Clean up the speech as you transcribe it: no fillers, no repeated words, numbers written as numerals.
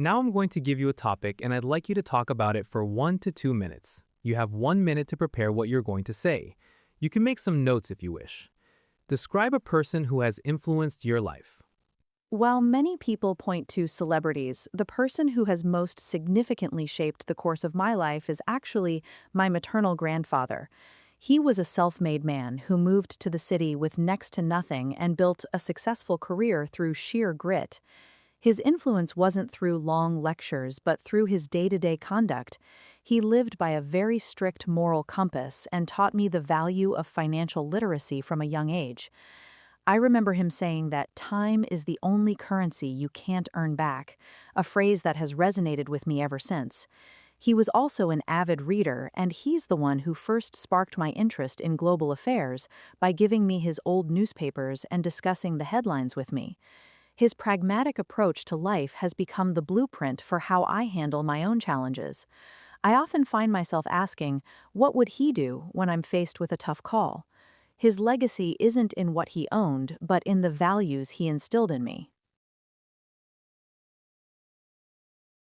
Now I'm going to give you a topic and I'd like you to talk about it for 1 to 2 minutes. You have 1 minute to prepare what you're going to say. You can make some notes if you wish. Describe a person who has influenced your life. While many people point to celebrities, the person who has most significantly shaped the course of my life is actually my maternal grandfather. He was a self-made man who moved to the city with next to nothing and built a successful career through sheer grit. His influence wasn't through long lectures, but through his day-to-day conduct. He lived by a very strict moral compass and taught me the value of financial literacy from a young age. I remember him saying that time is the only currency you can't earn back, a phrase that has resonated with me ever since. He was also an avid reader, and he's the one who first sparked my interest in global affairs by giving me his old newspapers and discussing the headlines with me. His pragmatic approach to life has become the blueprint for how I handle my own challenges. I often find myself asking, what would he do when I'm faced with a tough call? His legacy isn't in what he owned, but in the values he instilled in me.